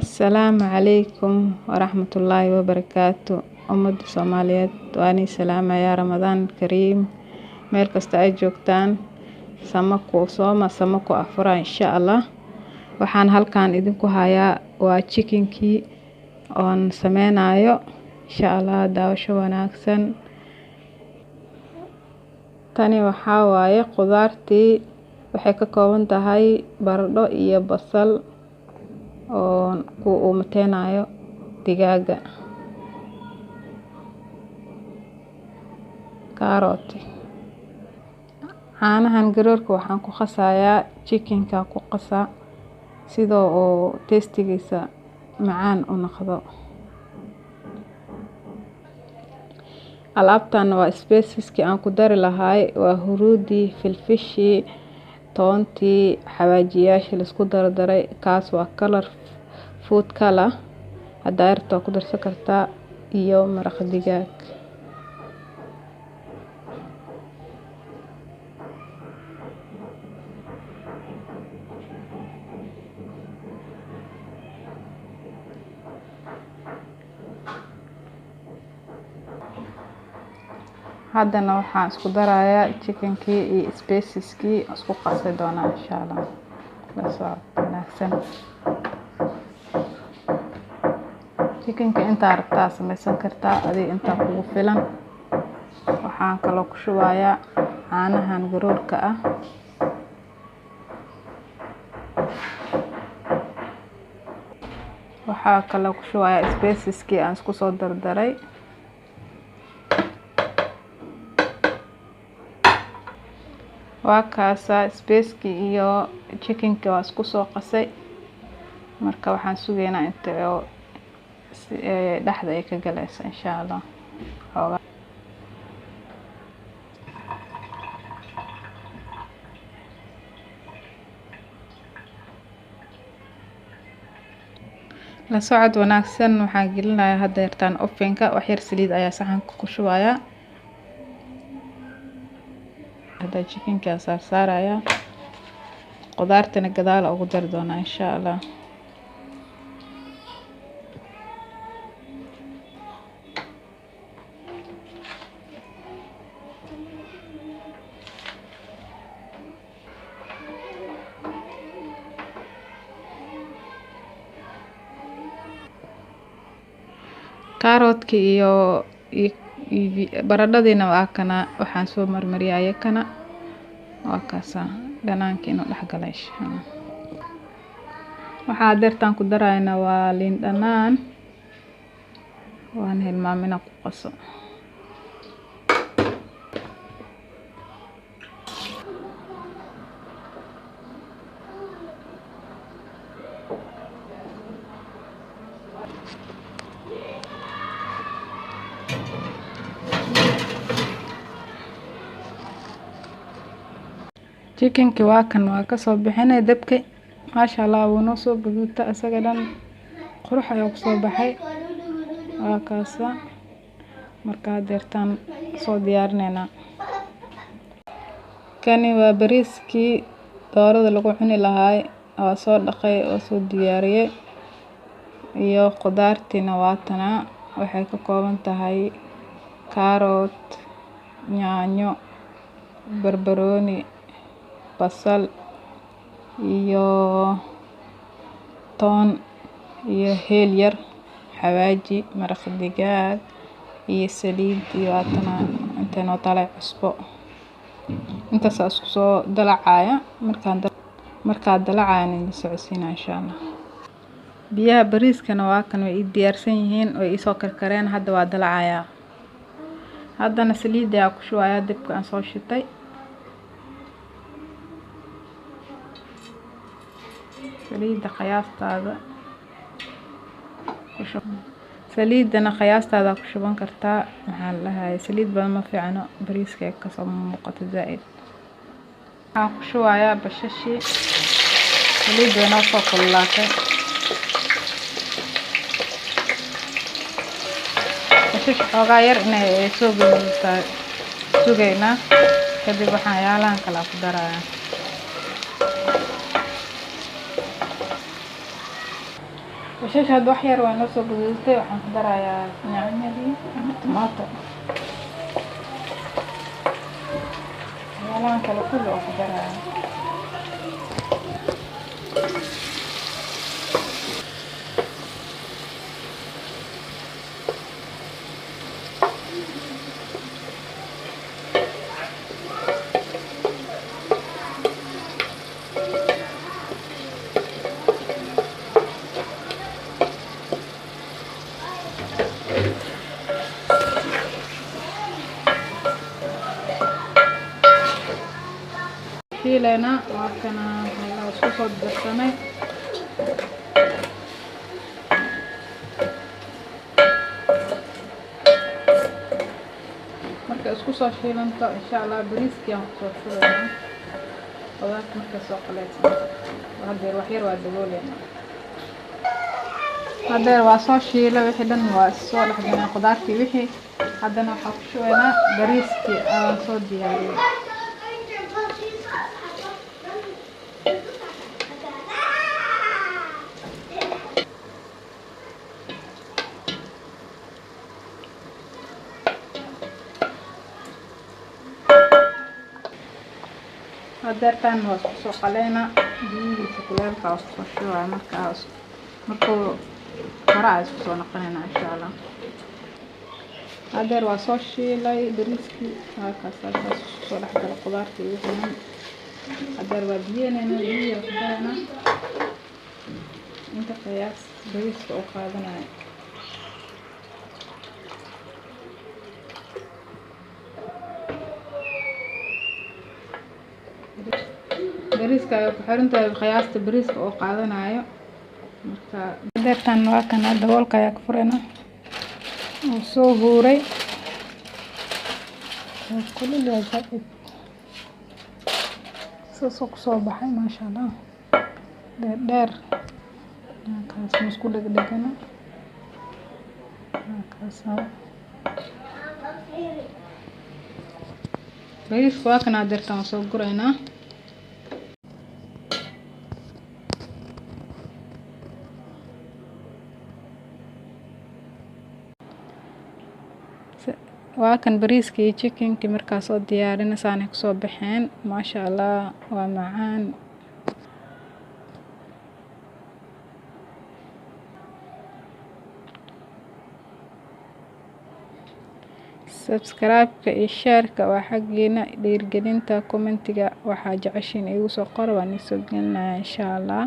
Asalaamu calaykum waraxmatullaahi wabarakaatu. Ummada Soomaaliyeed waani salaamayaa Ramadaan Kariim. Meel kasta ay joogtaan samaku sooma samaku afura insha Allah. Waxaan halkaan idinku hayaa waa chickenkii oon sameynayo insha Allah daawasho wanaagsan. Tani waxaa waaye qudaartii waxay ka kooban tahay baradho iyo basal oo ku umateenayo digaaga, karooti. Caanahan garoorka waxaan ku qasayaa chickenka ku qasaa sidoo oo tastigiisa macaan u noqdo. Alaabtan waa spiceski aan ku dari lahay waa huruudi, filfishi, toontii, xawaajiyaasha la isku dardaray. Kaas waa color food color haddaa rabto ku darsan kartaa iyo maraq digaag. Haddana waxaan isku darayaa chickenkii iyo spiceski isku qasi doonaa insha Allah. La socod wanaagsan. Chickenka inta rabtaa sameysan kartaa adii inta kugu filan. Waxaan kaloo ku shubayaa caanahan garoorka ah. Waxaa kaloo ku shubayaa spiceski aan isku soo dardaray. Waa kaasa spaceki iyo chickenka waa isku soo qasay. Marka waxaan sugeynaa inta oo dhaxda ay ka galayso insha Allah. La socod wanaagsan. Waxaan gelinayaa hadda yartaan ovenka wax yar saliid ayaa saxanka ku shubayaa. Hadda chickenka saaraya qudaartana gadaal ugu dar doonaa insha Allah. Karootki iyo baradhadiina waa kana waxaan soo marmariyay kana waa kaasa dhanaanka inuu dhex galay insha Allah. Waxaa deertaan ku darayna waa liin dhanaan waan hilmaamina ku qaso. Chickenki waa kan waa ka soo bixinay dabka. Masha Allah wuu noo soo gaduuta asaga dhan qurux ayuu ku soo baxay. Waa kaasa marka deertaan soo diyaarinayna. Kani waa bariiskii doorada lagu cuni lahaay. Waa soo dhaqay oo soo diyaariyay iyo qudaartina waa tana waxay ka kooban tahay karoot, yaanyo, barbarooni, basal iyo toon iyo heel yar, xawaaji, maraq digaag iyo saliid iyo atana inta noo talay cusbo. Intaas isku soo dalacaya markaan dalacayna la socodsiina insha Allah. Biyaha bariiskana waa kan way diyaarsan yihiin oo isoo karkareen hadda waa dalacaya. Haddana saliid ayaa ku shubayaa dabka aan soo shitay. saliida qiyaastaada ku shub. Saliidana qiyaastaada ku shuban kartaa. Maxaa la dhahay saliid badan ma fiicno bariiska ka soo muuqato zaid. Waxaan ku shubayaa bashashi. Saliidana soo kululaatay. bashash xoogaa yar inay soo gaduudataa sugaynaa. kadib waxaan yaalaan kala ku darayaa. basasha hadda wax yar waa noo soo guduutay, waxaan ku darayaa yaanyadii ama tomato. waxyaalahan kale kulli oo ku darayaa. shiileena waa kana la isku soo darsanay. marka isku soo shiilanto insha Allah bariiskii aan ku soo shubaynaa. qudaarta marka soo qalaysan hadeer wax yar waa dabooleena. hadeer waa soo shiilay wixii dhan waa soo dhaxgalay qudaartii wixii. haddana waxaan ku shubaynaa bariiskii aan soo diyaariyay. hadeertaan waa isku soo qaleynaa. biyihiisa kuleelka waa isku soo shubaa markuu hore isku soo noqonaynaa insha Allah. hadeer waa soo shiilay bariiskii halkaas isku soo dhaxgalay qudaartii wixii. hadeer waa biyeynayna biyo ku darayna inta qiyaas bariiska oo qaadanayo. bariiska ay ku xiran tahay qiyaasta bariiska oo qaadanayo. marka hadeertaan waa kana daboolka ayaa ku furayna oo soo huuray oo kulul yahay zaid soo ku soo baxay maasha Allah. dheer halkaas isku dhagdhagana halkaas bariiska waa kana hadeertaan soo guraynaa. waa kan bariiska iyo chickenki markaas oo diyaarinaysan ku soo baxeen maasha Allah waa macaan. subscribe-ka iyo share-ka waa xaqiina dhiirgelinta. commentiga waxaa jeceshiin igu soo qor waan isoo gelinayaa insha Allah.